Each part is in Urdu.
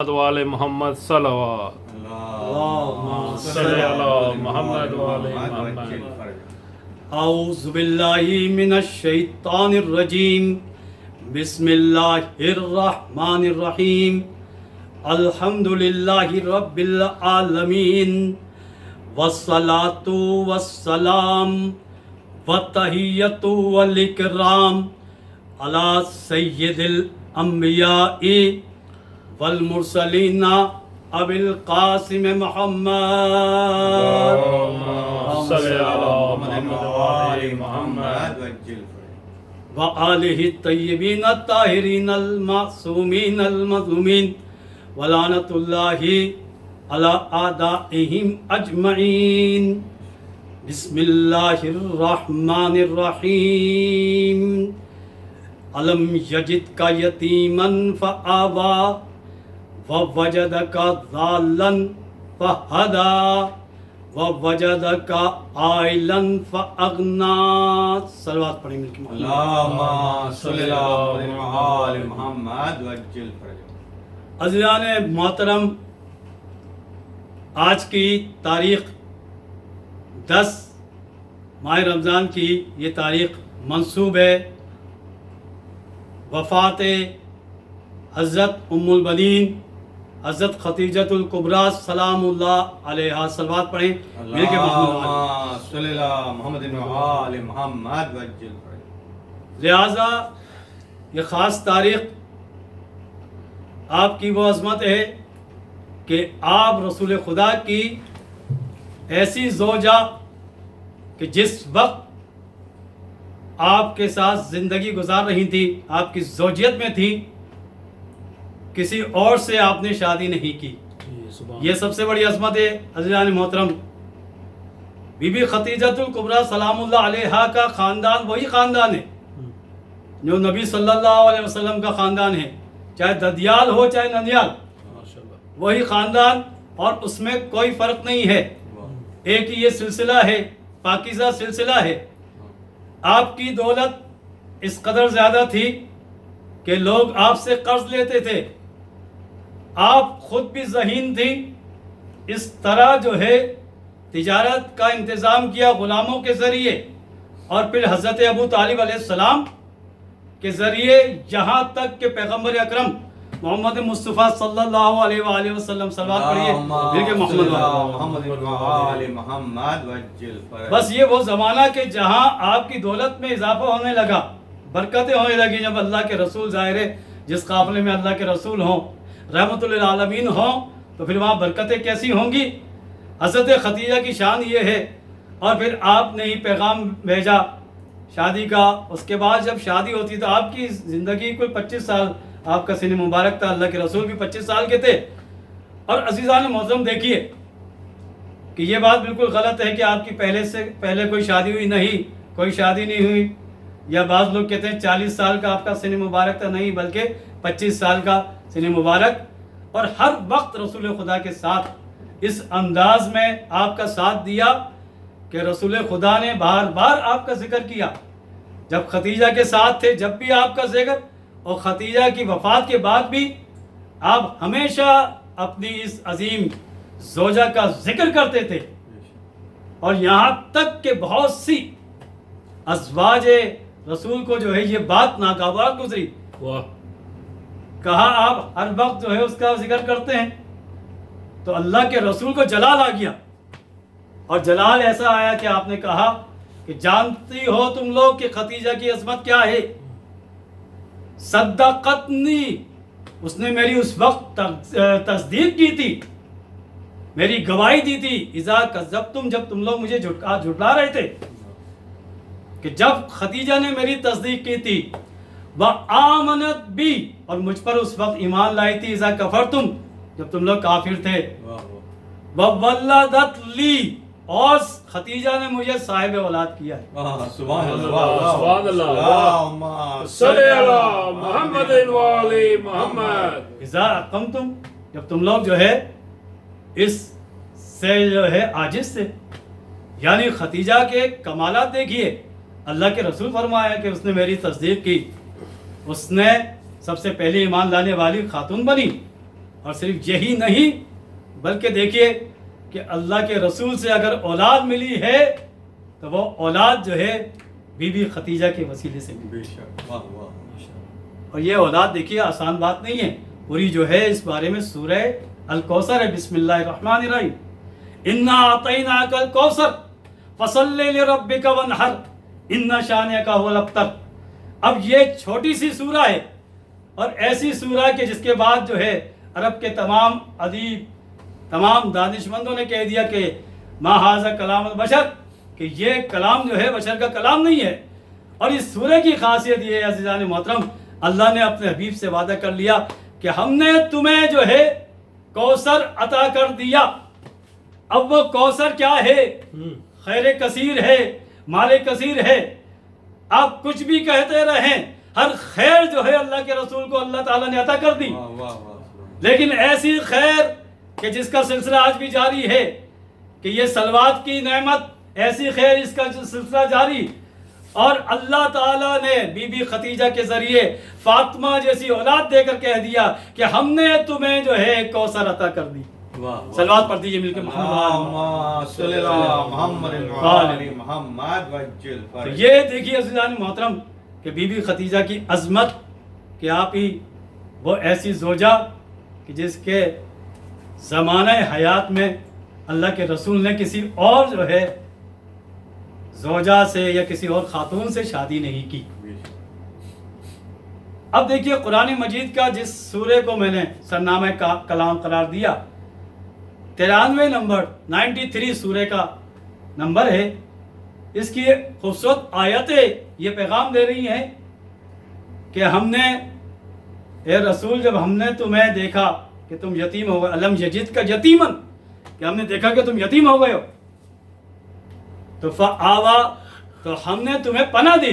والے محمد صلوات اللہم صلی علی محمد والے محمد۔ اعوذ باللہ من الشیطان الرجیم، بسم اللہ الرحمن الرحیم، الحمدللہ رب العالمین، والصلاة والسلام والتحیۃ والاکرام علی سید الانبیاء والمرسلین ابی القاسم محمد صلی علی محمد والے محمد وآلہ الطیبین الطاہرین المعصومین المظلومین ولعنۃ اللہ علی اعدائہم اجمعین۔ بسم اللہ الرحمن الرحیم۔ علم یجدک یتیما فآوی ووجدک ضالا فہدی ووجدک عائلا فاغنی۔ صلوات پڑھیں مل کے اللہم صلی علی محمد وعجل فرجہ۔ عزیزان محترم، آج کی تاریخ 10 ماہ رمضان کی یہ تاریخ منسوب ہے وفات حضرت ام البنین حضرت خدیجۃ الکبریٰ سلام اللہ علیہا۔ صلوات پڑھیں مل کے اللہم صلی علی محمد وعلی محمد وعجل فرجہ۔ لہٰذا یہ خاص تاریخ آپ کی وہ عظمت ہے کہ آپ رسول خدا کی ایسی زوجہ کہ جس وقت آپ کے ساتھ زندگی گزار رہی تھی، آپ کی زوجیت میں تھی، کسی اور سے آپ نے شادی نہیں کی۔ یہ سب سے بڑی عظمت ہے عزیزان محترم۔ بی بی خدیجۃ الکبریٰ سلام اللہ علیہا کا خاندان وہی خاندان ہے جو نبی صلی اللہ علیہ وسلم کا خاندان ہے، چاہے ددیال ہو چاہے ننیال، وہی خاندان، اور اس میں کوئی فرق نہیں ہے۔ ایک ہی یہ سلسلہ ہے، پاکیزہ سلسلہ ہے۔ آپ کی دولت اس قدر زیادہ تھی کہ لوگ آپ سے قرض لیتے تھے، آپ خود بھی ذہین تھی، اس طرح جو ہے تجارت کا انتظام کیا غلاموں کے ذریعے، اور پھر حضرت ابو طالب علیہ السلام کے ذریعے یہاں تک کہ پیغمبر اکرم محمد مصطفیٰ صلی اللہ علیہ وآلہ وسلم صلوات پڑھیے مل کے محمد وعلی محمد وعجل فرجہ۔ بس یہ وہ زمانہ کہ جہاں آپ کی دولت میں اضافہ ہونے لگا، برکتیں ہونے لگی، جب اللہ کے رسول ظاہر ہے، جس قافلے میں اللہ کے رسول ہوں، رحمت للعالمین ہوں، تو پھر وہاں برکتیں کیسی ہوں گی۔ حضرت خدیجہ کی شان یہ ہے، اور پھر آپ نے ہی پیغام بھیجا شادی کا۔ اس کے بعد جب شادی ہوتی تو آپ کی زندگی کوئی 25 سال آپ کا سن مبارک تھا، اللہ کے رسول بھی 25 سال کے تھے۔ اور عزیزان معظم دیکھیے کہ یہ بات بالکل غلط ہے کہ آپ کی پہلے کوئی شادی ہوئی نہیں، کوئی شادی نہیں ہوئی، یا بعض لوگ کہتے ہیں 40 سال کا آپ کا سن مبارک تھا، نہیں بلکہ 25 سال کا سن مبارک۔ اور ہر وقت رسول خدا کے ساتھ اس انداز میں آپ کا ساتھ دیا کہ رسول خدا نے بار بار آپ کا ذکر کیا، جب خدیجہ کے ساتھ تھے جب بھی آپ کا ذکر، اور خدیجہ کی وفات کے بعد بھی آپ ہمیشہ اپنی اس عظیم زوجہ کا ذکر کرتے تھے۔ اور یہاں تک کہ بہت سی ازواج رسول کو جو ہے یہ بات ناگوار گزری، کہا آپ ہر وقت جو ہے اس کا ذکر کرتے ہیں، تو اللہ کے رسول کو جلال آ گیا، اور جلال ایسا آیا کہ آپ نے کہا کہ جانتی ہو تم لوگ کہ خدیجہ کی عظمت کیا ہے؟ صدقتنی، اس نے میری اس وقت تصدیق کی تھی، میری گواہی دی تھی، اذا کذبتم، جب تم لوگ مجھے جھٹلا رہے تھے، کہ جب خدیجہ نے میری تصدیق کی تھی، وآمنت بی، اور مجھ پر اس وقت ایمان لائی تھی، اذا کفرتم، جب تم لوگ کافر تھے، وولدت لی، اور خدیجہ نے مجھے صاحب اولاد کیا ہے۔ سبحان اللہ، اللہم صلی علی محمد والے محمد۔ اذا اقمتم، جب تم لوگ جو ہے اس سے جو ہے عاجز تھے، یعنی خدیجہ کے کمالات دیکھیے، اللہ کے رسول فرمایا کہ اس نے میری تصدیق کی، اس نے سب سے پہلی ایمان لانے والی خاتون بنی، اور صرف یہی نہیں بلکہ دیکھیے کہ اللہ کے رسول سے اگر اولاد ملی ہے تو وہ اولاد جو ہے بی بی خدیجہ کے وسیلے سے ملی. بے شک. واہ واہ. اور یہ اولاد دیکھیے آسان بات نہیں ہے. پوری جو ہے اس بارے میں سورہ الکوثر ہے. بسم اللہ الرحمن الرحیم. انا اعطیناک الکوثر فصل لربک وانحر ان شانئک هو الابتر. اب یہ چھوٹی سی سورہ ہے اور ایسی سورہ کہ جس کے بعد جو ہے عرب کے تمام ادیب تمام دانشمندوں نے کہہ دیا کہ ما ھذا کلام البشر، کہ یہ کلام جو ہے بشر کا کلام نہیں ہے. اور اس سورہ کی خاصیت یہ ہے عزیزان محترم، اللہ نے اپنے حبیب سے وعدہ کر لیا کہ ہم نے تمہیں جو ہے کوثر عطا کر دیا. اب وہ کوثر کیا ہے؟ خیر کثیر ہے، مال کثیر ہے. آپ کچھ بھی کہتے رہیں، ہر خیر جو ہے اللہ کے رسول کو اللہ تعالیٰ نے عطا کر دی. واہ واہ واہ. لیکن ایسی خیر کہ جس کا سلسلہ آج بھی جاری ہے، کہ یہ صلوات کی نعمت، ایسی خیر اس کا سلسلہ جاری. اور اللہ تعالیٰ نے بی بی خدیجہ کے ذریعے فاطمہ جیسی اولاد دے کر کہہ دیا کہ ہم نے تمہیں جو ہے کوثر عطا کر دی. صلوات پڑھ دیجئے مل کے محمد صلی اللہ محمد وعلی محمد وجل. تو یہ دیکھیے عزیزان محترم کہ بی بی خدیجہ کی عظمت، کہ آپ ہی وہ ایسی زوجہ کہ جس کے زمانہ حیات میں اللہ کے رسول نے کسی اور جو ہے زوجہ سے یا کسی اور خاتون سے شادی نہیں کی. اب دیکھیے قرآن مجید کا جس سورے کو میں نے سرنامہ کلام قرار دیا، 93 نمبر 93 سورے کا نمبر ہے. اس کی خوبصورت آیتیں یہ پیغام دے رہی ہیں کہ ہم نے اے رسول جب ہم نے تمہیں دیکھا کہ تم یتیم ہو گئے، علم یجد کا یتیمن، کہ ہم نے دیکھا کہ تم یتیم ہو گئے ہو، تو فآوا، تو ہم نے تمہیں پناہ دی.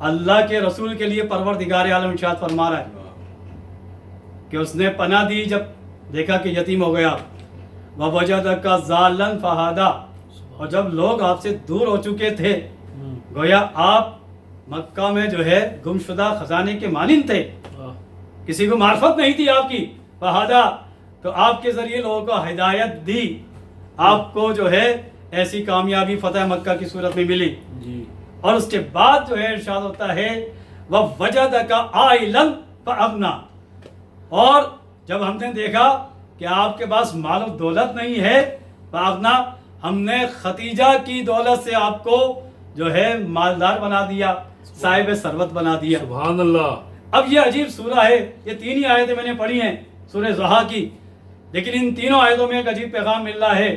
اللہ کے رسول کے لیے پروردگار عالم ارشاد فرما رہا ہے کہ اس نے پناہ دی جب دیکھا کہ یتیم ہو گیا. وَوَجَدَكَ ضَالًّا فَهَدَىٰ، اور جب لوگ آپ سے دور ہو چکے تھے، گویا آپ مکہ میں جو ہے گمشدہ خزانے کے مانند تھے، کسی کو معرفت نہیں تھی آپ کی. فَهَدَىٰ، تو آپ کے ذریعے لوگوں کو ہدایت دی، آپ کو جو ہے ایسی کامیابی فتح مکہ کی صورت میں ملی. اور اس کے بعد جو ہے ارشاد ہوتا ہے وَوَجَدَكَ عَائِلًا فَأَغْنَىٰ، اور جب ہم نے دیکھا کہ آپ کے پاس مال و دولت نہیں ہے، فَأَغْنَىٰ، ہم نے خدیجہ کی دولت سے آپ کو جو ہے مالدار بنا دیا، صاحب ثروت بنا دیا. سبحان اللہ. اب یہ عجیب سورہ ہے، یہ 3 ہی آیتیں میں نے پڑھی ہیں سورہ ضحیٰ کی، لیکن ان تینوں آیتوں میں ایک عجیب پیغام مل رہا ہے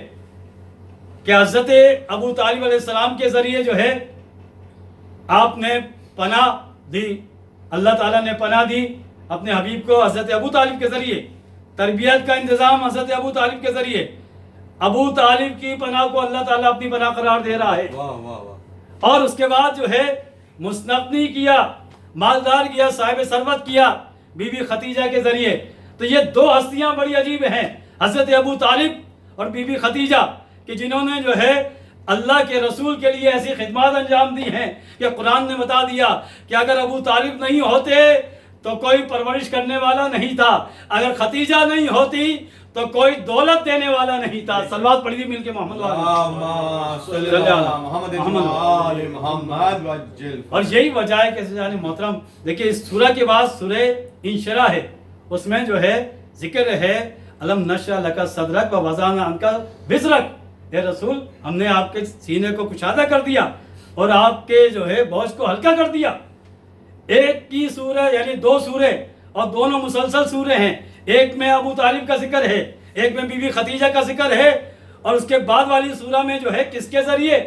کہ حضرت ابو طالب علیہ السلام کے ذریعے جو ہے آپ نے پناہ دی، اللہ تعالیٰ نے پناہ دی اپنے حبیب کو حضرت ابو طالب کے ذریعے. تربیت کا انتظام حضرت ابو طالب کے ذریعے. ابو طالب کی پناہ کو اللہ تعالیٰ اپنی پناہ قرار دے رہا ہے. واہ واہ واہ. اور اس کے بعد جو ہے مستغنی کیا، مالدار کیا، صاحب ثروت کیا بی بی خدیجہ کے ذریعے. تو یہ 2 ہستیاں بڑی عجیب ہیں، حضرت ابو طالب اور بی بی خدیجہ، کہ جنہوں نے جو ہے اللہ کے رسول کے لیے ایسی خدمات انجام دی ہیں کہ قرآن نے بتا دیا کہ اگر ابو طالب نہیں ہوتے تو کوئی پرورش کرنے والا نہیں تھا، اگر خدیجہ نہیں ہوتی تو کوئی دولت دینے والا نہیں تھا. صلوات پڑھی مل کے محمد صلی اللہ محمد وعلی محمد وجل. اور یہی وجہ ہے کہ عزیزان محترم دیکھیے اس سورہ کے بعد سورہ انشراح ہے، اس میں جو ہے ذکر ہے الم نشرح لک صدرک ووضعنا عنک وزرک، اے رسول ہم نے آپ کے سینے کو کشادہ کر دیا اور آپ کے جو ہے بوجھ کو ہلکا کر دیا. ایک کی سورہ یعنی 2 سورے اور دونوں مسلسل سورے ہیں. ایک میں ابو طالب کا ذکر ہے، ایک میں بی بی خدیجہ کا ذکر ہے، اور اس کے بعد والی سورہ میں جو ہے کس کے ذریعے؟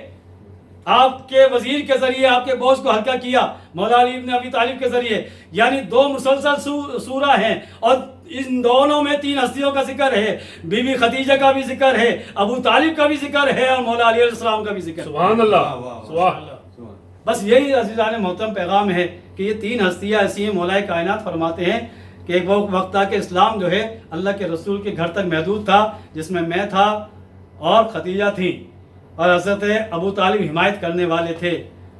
آپ کے وزیر کے ذریعے آپ کے بوجھ کو ہلکا کیا، مولا علی ابن ابی طالب کے ذریعے. یعنی 2 مسلسل سورہ ہیں اور ان دونوں میں 3 ہستیوں کا ذکر ہے. بی بی خدیجہ کا بھی ذکر ہے، ابو طالب کا بھی ذکر ہے، اور مولا علی علیہ السلام کا بھی ذکر ہے. سبحان اللہ. سبحان اللہ. بس یہی عزیزان محترم پیغام ہے کہ یہ 3 ہستیاں ایسی ہیں. مولا کائنات فرماتے ہیں کہ ایک وقت تھا کہ اسلام جو ہے اللہ کے رسول کے گھر تک محدود تھا، جس میں تھا اور خدیجہ تھی، اور حضرت ابو طالب حمایت کرنے والے تھے.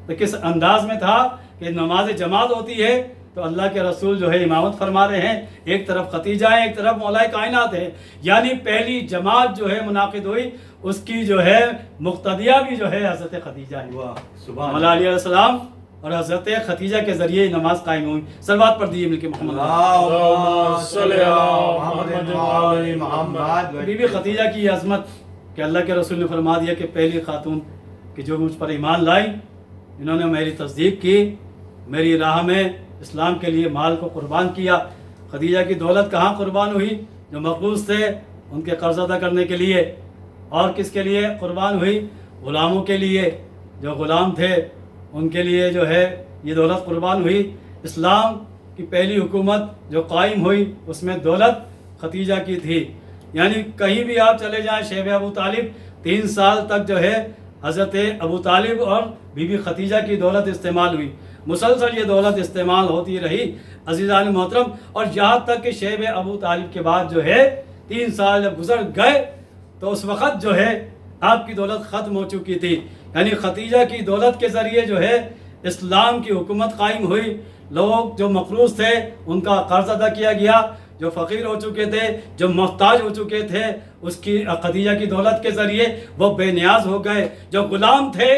تو کس انداز میں تھا کہ نماز جماعت ہوتی ہے تو اللہ کے رسول جو ہے امامت فرما رہے ہیں، ایک طرف خدیجہ ہیں، ایک طرف مولا کائنات ہے، یعنی پہلی جماعت جو ہے منعقد ہوئی اس کی جو ہے مقتدیہ بھی جو ہے حضرت خدیجہ ہے۔ مولا علیہ السلام اور حضرت خدیجہ کے ذریعے نماز قائم ہوئی۔ صلوات پڑھ دیجیے مل کے محمد بی بی خدیجہ کی یہ عظمت کہ اللہ کے رسول نے فرما دیا کہ پہلی خاتون کہ جو مجھ پر ایمان لائی، انہوں نے میری تصدیق کی، میری راہ میں اسلام کے لیے مال کو قربان کیا۔ خدیجہ کی دولت کہاں قربان ہوئی؟ جو مقروض تھے ان کے قرض ادا کرنے کے لیے، اور کس کے لیے قربان ہوئی؟ غلاموں کے لیے، جو غلام تھے ان کے لیے جو ہے یہ دولت قربان ہوئی۔ اسلام کی پہلی حکومت جو قائم ہوئی اس میں دولت خدیجہ کی تھی، یعنی کہیں بھی آپ چلے جائیں شیب ابو طالب 3 سال تک جو ہے حضرت ابو طالب اور بی بی خدیجہ کی دولت استعمال ہوئی، مسلسل یہ دولت استعمال ہوتی رہی عزیزان محترم، اور یہاں تک کہ شیب ابو طالب کے بعد جو ہے 3 سال جب گزر گئے تو اس وقت جو ہے آپ کی دولت ختم ہو چکی تھی، یعنی خدیجہ کی دولت کے ذریعے جو ہے اسلام کی حکومت قائم ہوئی۔ لوگ جو مقروض تھے ان کا قرض ادا کیا گیا، جو فقیر ہو چکے تھے، جو محتاج ہو چکے تھے، اس کی خدیجہ کی دولت کے ذریعے وہ بے نیاز ہو گئے۔ جو غلام تھے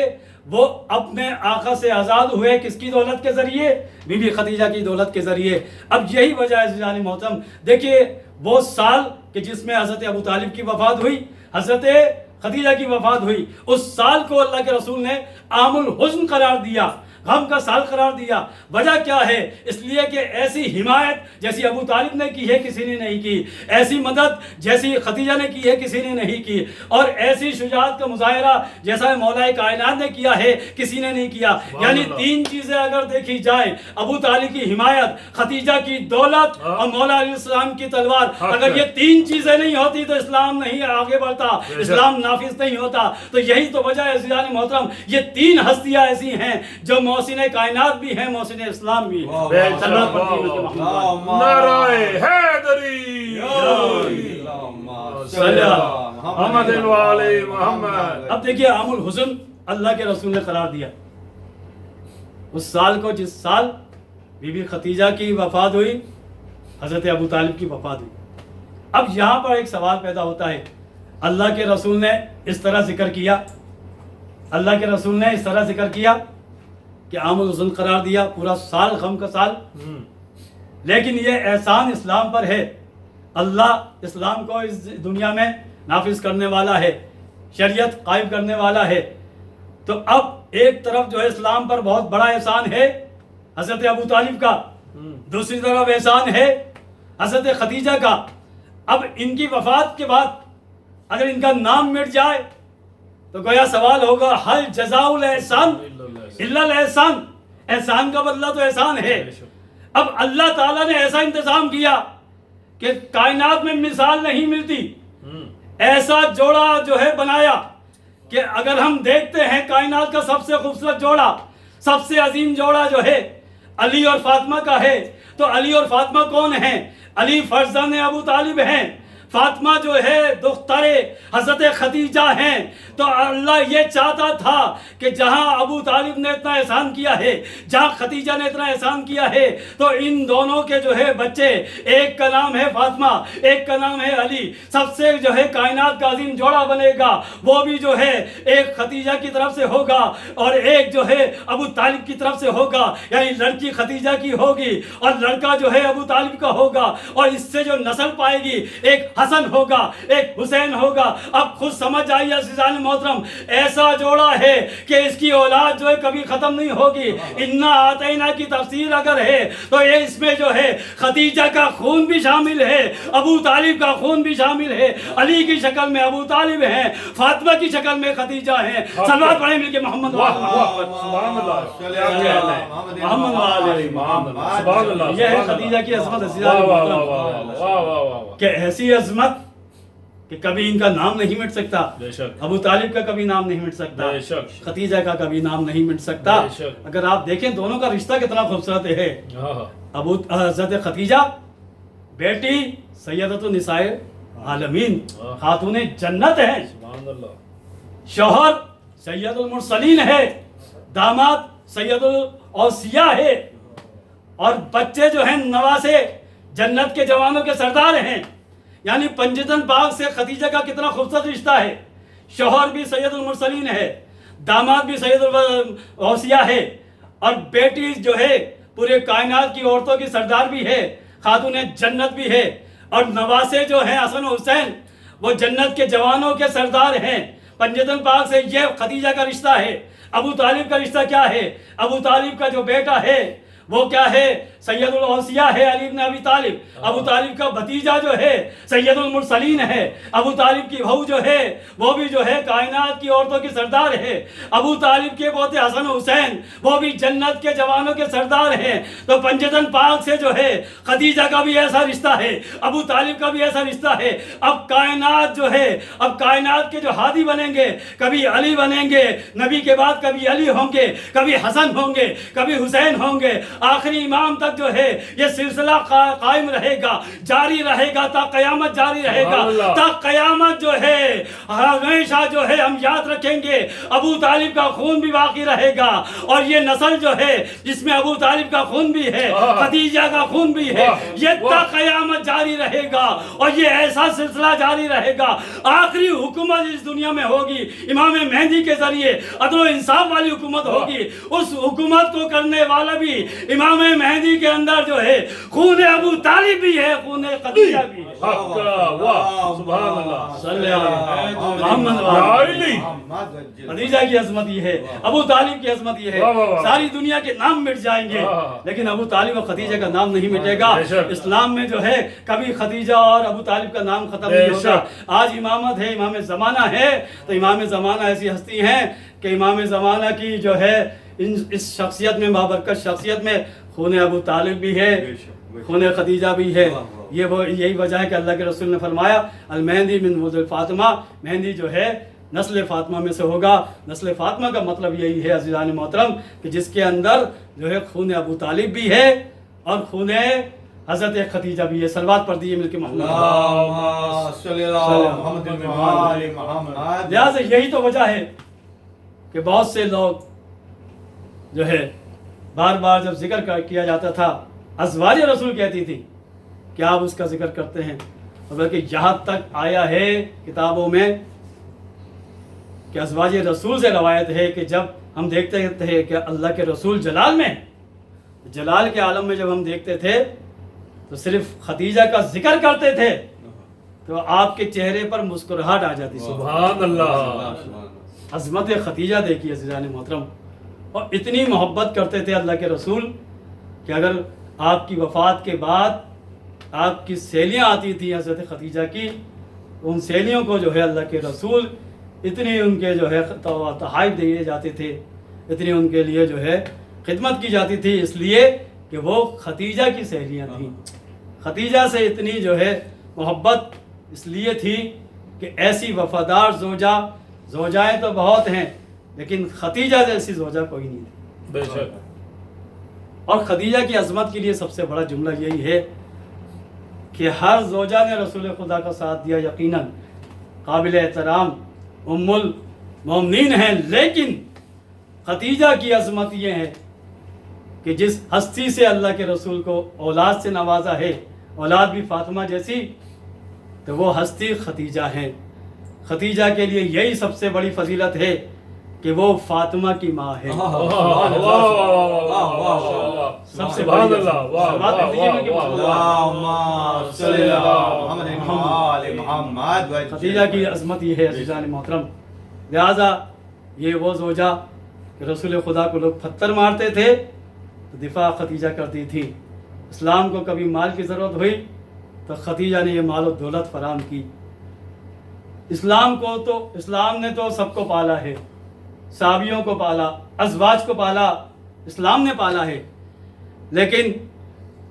وہ اپنے آقا سے آزاد ہوئے، کس کی دولت کے ذریعے؟ بی بی خدیجہ کی دولت کے ذریعے۔ اب یہی وجہ ہے عزیزان محترم، دیکھیے وہ سال کہ جس میں حضرت ابو طالب کی وفات ہوئی، حضرت خدیجہ کی وفات ہوئی، اس سال کو اللہ کے رسول نے عام الحزن قرار دیا، غم کا سال قرار دیا۔ وجہ کیا ہے؟ اس لیے کہ ایسی حمایت جیسی ابو طالب نے کی ہے کسی نے نہیں کی، ایسی مدد جیسی خدیجہ نے کی ہے کسی نے نہیں کی، اور ایسی شجاعت کا مظاہرہ جیسا مولا کائنات نے کیا ہے کسی نے نہیں کیا۔ یعنی 3 چیزیں اگر دیکھی جائیں، ابو طالب کی حمایت، خدیجہ کی دولت اور مولا علیہ السلام کی تلوار، اگر یہ 3 چیزیں نہیں ہوتی تو اسلام نہیں آگے بڑھتا، اسلام نافذ نہیں ہوتا۔ تو یہی تو وجہ ہے عزیزان محترم، یہ 3 ہستیاں ایسی ہیں جو محسن کائنات بھی ہیں، محسن اسلام بھی ہیں۔ نعرہ حیدری محمد وعلی محمد۔ اب دیکھیے عام الحزن اللہ کے رسول نے قرار دیا اس سال کو جس سال بی بی خدیجہ کی وفات ہوئی، حضرت ابو طالب کی وفات ہوئی۔ اب یہاں پر ایک سوال پیدا ہوتا ہے، اللہ کے رسول نے اس طرح ذکر کیا، اللہ کے رسول نے اس طرح ذکر کیا کہ عام الحزن قرار دیا، پورا سال غم کا سال، لیکن یہ احسان اسلام پر ہے۔ اللہ اسلام کو اس دنیا میں نافذ کرنے والا ہے، شریعت قائم کرنے والا ہے۔ تو اب ایک طرف جو ہے اسلام پر بہت بڑا احسان ہے حضرت ابو طالب کا، دوسری طرف احسان ہے حضرت خدیجہ کا۔ اب ان کی وفات کے بعد اگر ان کا نام مٹ جائے تو گویا سوال ہوگا، حل جزاء الاحسان الا الاحسان، احسان کا بدلہ تو احسان ہے۔ اب اللہ تعالیٰ نے ایسا انتظام کیا کہ کائنات میں مثال نہیں ملتی، ایسا جوڑا جو ہے بنایا کہ اگر ہم دیکھتے ہیں کائنات کا سب سے خوبصورت جوڑا، سب سے عظیم جوڑا جو ہے علی اور فاطمہ کا ہے۔ تو علی اور فاطمہ کون ہیں؟ علی فرزند ابو طالب ہیں، فاطمہ جو ہے دختر حضرت خدیجہ ہیں۔ تو اللہ یہ چاہتا تھا کہ جہاں ابو طالب نے اتنا احسان کیا ہے، جہاں خدیجہ نے اتنا احسان کیا ہے، تو ان دونوں کے جو ہے بچے، ایک کا نام ہے فاطمہ، ایک کا نام ہے علی، سب سے جو ہے کائنات کا عظیم جوڑا بنے گا، وہ بھی جو ہے ایک خدیجہ کی طرف سے ہوگا اور ایک جو ہے ابو طالب کی طرف سے ہوگا، یعنی لڑکی خدیجہ کی ہوگی اور لڑکا جو ہے ابو طالب کا ہوگا، اور اس سے جو نسل پائے گی ایک حسن ہوگا، ایک حسین ہوگا۔ اب خود سمجھ آئیے عزیزان محترم، ایسا جوڑا ہے کہ اس کی اولاد جو ہے کبھی ختم نہیں ہوگی۔ انا آتینا کی تفسیر اگر ہے تو یہ اس میں جو ہے خدیجہ کا خون بھی شامل ہے، ابو طالب کا خون بھی شامل ہے، علی کی شکل میں ابو طالب ہیں، فاطمہ کی شکل میں خدیجہ ہیں۔ صلوات پڑھیں مل کے محمد محمد۔ یہ ہے خدیجہ کی عظمت عزیزان محترم، کہ ایسی عظمت کہ کبھی ان کا نام نہیں مٹ سکتا، ابو طالب کا کبھی نام نہیں مٹ سکتا، خدیجہ کا کبھی نام نہیں مٹ سکتا۔ اگر آپ دیکھیں دونوں کا رشتہ کتنا خوبصورت ہے۔ حضرت خدیجہ بیٹی سیدۃ النساء عالمین، خاتون جنت ہے، شوہر سید المرسلین ہے، داماد سید الاوصیاء ہے، اور بچے جو ہیں نواسے جنت کے جوانوں کے سردار ہیں. یعنی پنجتن پاک سے خدیجہ کا کتنا خوبصورت رشتہ ہے. شوہر بھی سید المرسلین ہے، داماد بھی سید الاوصیاء ہے، اور بیٹی جو ہے پورے کائنات کی عورتوں کی سردار بھی ہے، خاتون جنت بھی ہے، اور نواسے جو ہیں حسن و حسین وہ جنت کے جوانوں کے سردار ہیں. پنجتن پاک سے یہ خدیجہ کا رشتہ ہے. ابو طالب کا رشتہ کیا ہے؟ ابو طالب کا جو بیٹا ہے وہ کیا ہے؟ سید الاوصیاء ہے علی بن ابی طالب. ابو طالب کا بھتیجا جو ہے سید المرسلین ہے. ابو طالب کی بہو جو ہے وہ بھی جو ہے کائنات کی عورتوں کی سردار ہے. ابو طالب کے پوتے حسن حسین وہ بھی جنت کے جوانوں کے سردار ہیں. تو پنجتن پاک سے جو ہے خدیجہ کا بھی ایسا رشتہ ہے، ابو طالب کا بھی ایسا رشتہ ہے. اب کائنات جو ہے، اب کائنات کے جو ہادی بنیں گے، کبھی علی بنیں گے، نبی کے بعد کبھی علی ہوں گے، کبھی حسن ہوں گے، کبھی حسین ہوں گے، آخری امام تک جو ہے یہ سلسلہ قائم رہے گا، جاری رہے گا، تا قیامت جاری رہے گا. تا قیامت جو ہے ہمیشہ جو ہے ہم یاد رکھیں گے ابو طالب کا خون بھی باقی رہے گا. اور یہ نسل جو ہے جس میں ابو طالب کا خون بھی ہے، خدیجہ کا خون بھی ہے، یہ تا قیامت جاری رہے گا. اور یہ ایسا سلسلہ جاری رہے گا. آخری حکومت اس دنیا میں ہوگی امام مہدی کے ذریعے، عدل و انصاف والی حکومت ہوگی. اس حکومت کو کرنے والا بھی امام مہدی کے اندر جو ہے خون ابو طالب بھی ہے، خون خدیجہ بھی ہے. سبحان اللہ. صلی اللہ علیہ وسلم. خدیجہ کی عظمت یہ ہے، ابو طالب کی عظمت یہ ہے. ساری دنیا کے نام مٹ جائیں گے لیکن ابو طالب اور خدیجہ کا نام نہیں مٹے گا. اسلام میں جو ہے کبھی خدیجہ اور ابو طالب کا نام ختم نہیں ہوگا. آج امامت ہے، امام زمانہ ہے، تو امام زمانہ ایسی ہستی ہیں کہ امام زمانہ کی جو ہے اس شخصیت میں، بابرکت شخصیت میں خون ابو طالب بھی ہے، خون خدیجہ بھی ہے. یہی وجہ ہے کہ اللہ کے رسول نے فرمایا المہدی من ولد فاطمہ، مہندی جو ہے نسل فاطمہ میں سے ہوگا. نسل فاطمہ کا مطلب یہی ہے عزیزان محترم کہ جس کے اندر جو ہے خون ابو طالب بھی ہے اور خون حضرت خدیجہ بھی ہے. صلوات پڑھ دیجیے مل کے محمد. لہٰذا یہی تو وجہ ہے کہ بہت سے لوگ جو ہے بار بار جب ذکر کیا جاتا تھا ازواج رسول کہتی تھی کہ آپ اس کا ذکر کرتے ہیں. اور بلکہ یہاں تک آیا ہے کتابوں میں کہ ازواج رسول سے روایت ہے کہ جب ہم دیکھتے تھے کہ اللہ کے رسول جلال میں، جلال کے عالم میں جب ہم دیکھتے تھے تو صرف خدیجہ کا ذکر کرتے تھے تو آپ کے چہرے پر مسکراہٹ آ جاتی. سبحان اللہ. عظمت خدیجہ دیکھیے عزیزان محترم. اور اتنی محبت کرتے تھے اللہ کے رسول کہ اگر آپ کی وفات کے بعد آپ کی سہیلیاں آتی تھیں حضرت خدیجہ کی، ان سہیلیوں کو جو ہے اللہ کے رسول اتنی ان کے جو ہے تحائف دیے جاتے تھے، اتنی ان کے لیے جو ہے خدمت کی جاتی تھی، اس لیے کہ وہ خدیجہ کی سہیلیاں تھیں. خدیجہ سے اتنی جو ہے محبت اس لیے تھی کہ ایسی وفادار زوجائیں تو بہت ہیں لیکن خدیجہ جیسی زوجہ کوئی نہیں تھی. بے شک. اور خدیجہ کی عظمت کے لیے سب سے بڑا جملہ یہی ہے کہ ہر زوجہ نے رسول خدا کا ساتھ دیا، یقیناً قابل احترام ام المومنین ہیں، لیکن خدیجہ کی عظمت یہ ہے کہ جس ہستی سے اللہ کے رسول کو اولاد سے نوازا ہے، اولاد بھی فاطمہ جیسی، تو وہ ہستی خدیجہ ہیں. خدیجہ کے لیے یہی سب سے بڑی فضیلت ہے کہ وہ فاطمہ کی ماں ہے. سب سے بڑی خدیجہ کی عظمت یہ ہے عزیزان محترم. لہٰذا یہ وہ زوجہ کہ رسول خدا کو لوگ پتھر مارتے تھے تو دفاع خدیجہ کرتی تھی. اسلام کو کبھی مال کی ضرورت ہوئی تو خدیجہ نے یہ مال و دولت فراہم کی. اسلام نے تو سب کو پالا ہے، صحابیوں کو پالا، ازواج کو پالا، اسلام نے پالا ہے، لیکن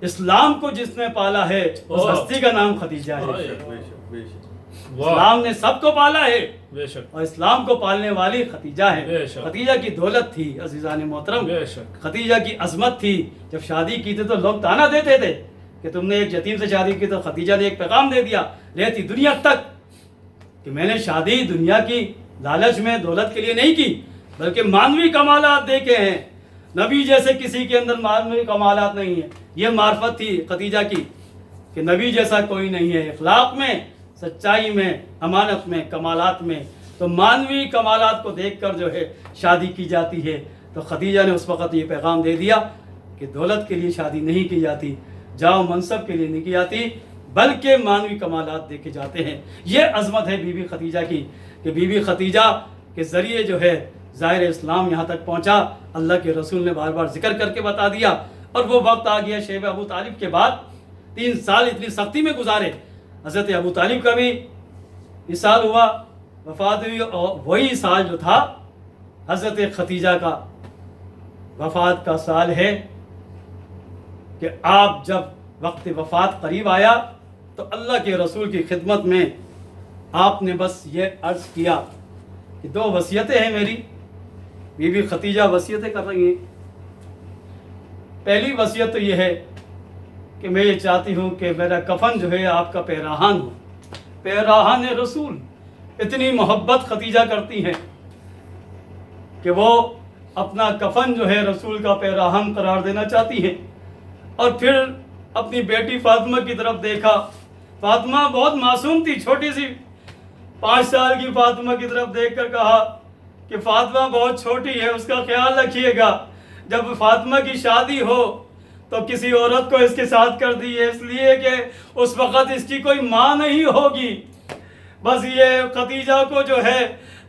اسلام کو جس نے پالا ہے اس ہستی کا نام خدیجہ ہے. اسلام نے سب کو پالا ہے اور اسلام کو پالنے والی خدیجہ ہے. خدیجہ کی دولت تھی عزیزان محترم، خدیجہ کی عظمت تھی. جب شادی کی تھی تو لوگ تانا دیتے تھے کہ تم نے ایک یتیم سے شادی کی، تو خدیجہ نے ایک پیغام دے دیا رہتی دنیا تک کہ میں نے شادی دنیا کی لالچ میں دولت کے لیے نہیں کی، بلکہ مانوی کمالات دیکھے ہیں، نبی جیسے کسی کے اندر معنوی کمالات نہیں ہیں. یہ معرفت تھی خدیجہ کی کہ نبی جیسا کوئی نہیں ہے اخلاق میں، سچائی میں، امانت میں، کمالات میں. تو معنوی کمالات کو دیکھ کر جو ہے شادی کی جاتی ہے. تو خدیجہ نے اس وقت یہ پیغام دے دیا کہ دولت کے لیے شادی نہیں کی جاتی، جاؤ منصب کے لیے نہیں کی جاتی، بلکہ معنوی کمالات دیکھے جاتے ہیں. یہ عظمت ہے بی بی خدیجہ کی کہ بی بی خدیجہ کے ذریعے جو ہے ظاہر اسلام یہاں تک پہنچا. اللہ کے رسول نے بار بار ذکر کر کے بتا دیا. اور وہ وقت آ گیا شیب ابو طالب کے بعد 3 سال اتنی سختی میں گزارے. حضرت ابو طالب کا بھی وصال ہوا، وفات ہوئی، اور وہی سال جو تھا حضرت خدیجہ کا وفات کا سال ہے کہ آپ جب وقت وفات قریب آیا تو اللہ کے رسول کی خدمت میں آپ نے بس یہ عرض کیا کہ 2 وصیتیں ہیں میری. بی بی خدیجہ وصیتیں کر رہی ہیں. پہلی وصیت تو یہ ہے کہ میں یہ چاہتی ہوں کہ میرا کفن جو ہے آپ کا پیراہن ہو، پیراہن رسول. اتنی محبت خدیجہ کرتی ہیں کہ وہ اپنا کفن جو ہے رسول کا پیراہن قرار دینا چاہتی ہیں. اور پھر اپنی بیٹی فاطمہ کی طرف دیکھا. فاطمہ بہت معصوم تھی، چھوٹی سی 5 سال کی فاطمہ کی طرف دیکھ کر کہا کہ فاطمہ بہت چھوٹی ہے، اس کا خیال رکھیے گا. جب فاطمہ کی شادی ہو تو کسی عورت کو اس کے ساتھ کر دیے، اس لیے کہ اس وقت اس کی کوئی ماں نہیں ہوگی. بس یہ خدیجہ کو جو ہے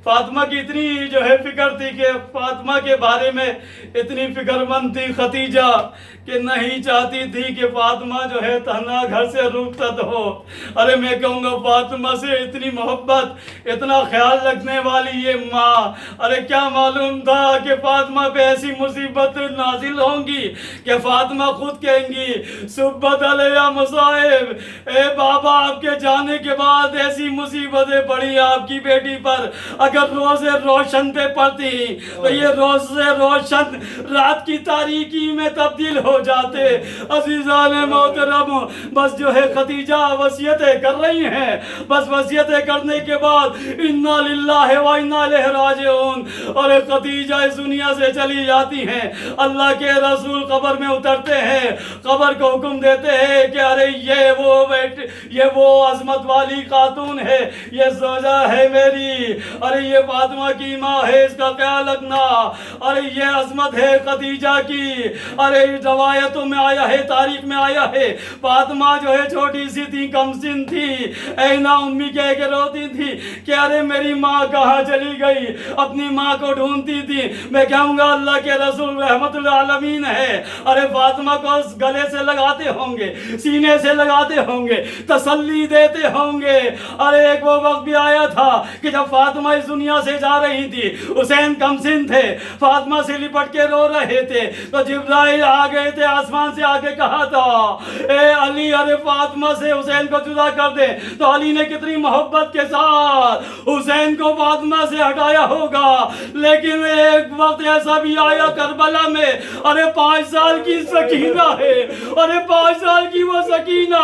فاطمہ کی اتنی جو ہے فکر تھی کہ فاطمہ کے بارے میں اتنی فکر مند تھی خدیجہ کہ نہیں چاہتی تھی کہ فاطمہ جو ہے تنہا گھر سے رخصت ہو. ارے میں کہوں گا فاطمہ سے اتنی محبت، اتنا خیال رکھنے والی یہ ماں، ارے کیا معلوم تھا کہ فاطمہ پہ ایسی مصیبت نازل ہوں گی کہ فاطمہ خود کہیں گی سبت علیہ مصائب. اے بابا، آپ کے جانے کے بعد ایسی مصیبتیں پڑی آپ کی بیٹی پر، اگر روز روشن پہ پڑتی تو یہ روز روشن رات کی تاریکی میں تبدیل ہو جاتے. عزیزان محترم، بس جو ہے خدیجہ وصیتیں کر رہی ہیں. بس وصیتیں کرنے کے بعد انا للہ و انا الیہ راجعون، اور خدیجہ اس دنیا سے چلی جاتی ہیں. اللہ کے رسول قبر میں اترتے ہیں، قبر کو حکم دیتے ہیں کہ ارے یہ وہ عظمت والی خاتون ہے، یہ زوجہ ہے میری، ارے یہ فاطمہ کی ماں ہے، اس کا خیال رکھنا. ارے یہ عظمت ہے خدیجہ کی. ارے روایتوں میں آیا ہے، تاریخ میں آیا ہے، فاطمہ جو ہے چھوٹی سی تھی، کم سن تھی، اینا امی کہہ کے روتی تھی کہ ارے میری ماں کہاں چلی گئی. اپنی ماں کو ڈھونڈتی تھی. میں کہوں گا اللہ کے رسول رحمت العالمین ہے، ارے فاطمہ کو گلے سے لگاتے ہوں گے، سینے سے لگاتے ہوں گے، تسلی دیتے ہوں گے. ارے ایک وہ وقت بھی آیا تھا کہ جب فاطمہ اس دنیا سے جا رہی تھی، حسین کم سن تھے، فاطمہ سے لپٹ کے رو رہے تھے، تو جبرائیل آ گئے تھے، آسمان سے آگے کہا تھا اے علی، ارے فاطمہ سے حسین کو جدا کر دے. تو علی نے کتنی محبت کے ساتھ حسین کو فاطمہ سے ہٹایا ہوگا. لیکن ایک وقت ایسا بھی آیا کربلا میں، ارے 5 سال کی سکینہ ہے، ارے 5 سال کی وہ سکینہ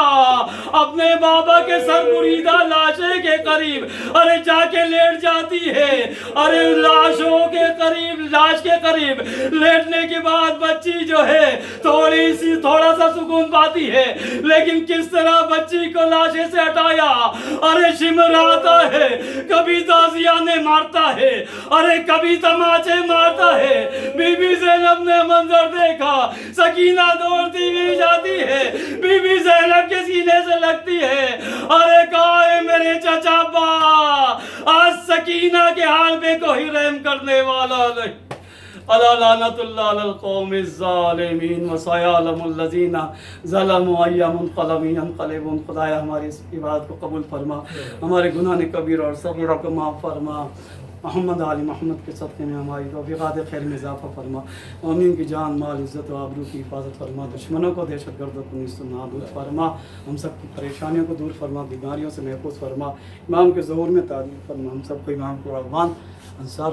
اپنے بابا کے سر بریدہ لاشے کے قریب ارے جا کے لیٹ جاتی ہے. ارے لاشوں کے قریب، لاش کے قریب لیٹنے کے بعد بچی جو ہے تھوڑا سا سکون پاتی ہے. لیکن کس طرح بچی کو لاشے سے ہٹایا، ارے شمر آتا ہے، کبھی تازیانے مارتا ہے، ارے کبھی تماچے مارتا ہے. بی بی زینب نے منظر دیکھا، سکینہ دوڑتی بھی جاتی ہے، بی بی زینب کے سینے سے لگتی ہے. ارے کہا ہے میرے چچا با، آج سکینہ کے حال پہ کوئی رحم کرنے والا نہیں. الا لعنت اللہ علی القوم الظالمین وسیعلم الذین ظلموا ای منقلب ینقلبون. خدایا ہماری اس عبادت کو قبول فرما، ہمارے گناہ کبیر اور صغیرہ کو معاف فرما. محمد علی محمد کے صدقے میں ہماری توفیقات خیر میں اضافہ فرما. مومنین کی جان، مال، عزت و آبرو کی حفاظت فرما. دشمنوں کو، دہشت گردوں کو نیست و نابود فرما. ہم سب کی پریشانیوں کو دور فرما، بیماریوں سے محفوظ فرما. امام کے ظہور میں تعریف فرما. ہم سب کو امام کو رغبان انصار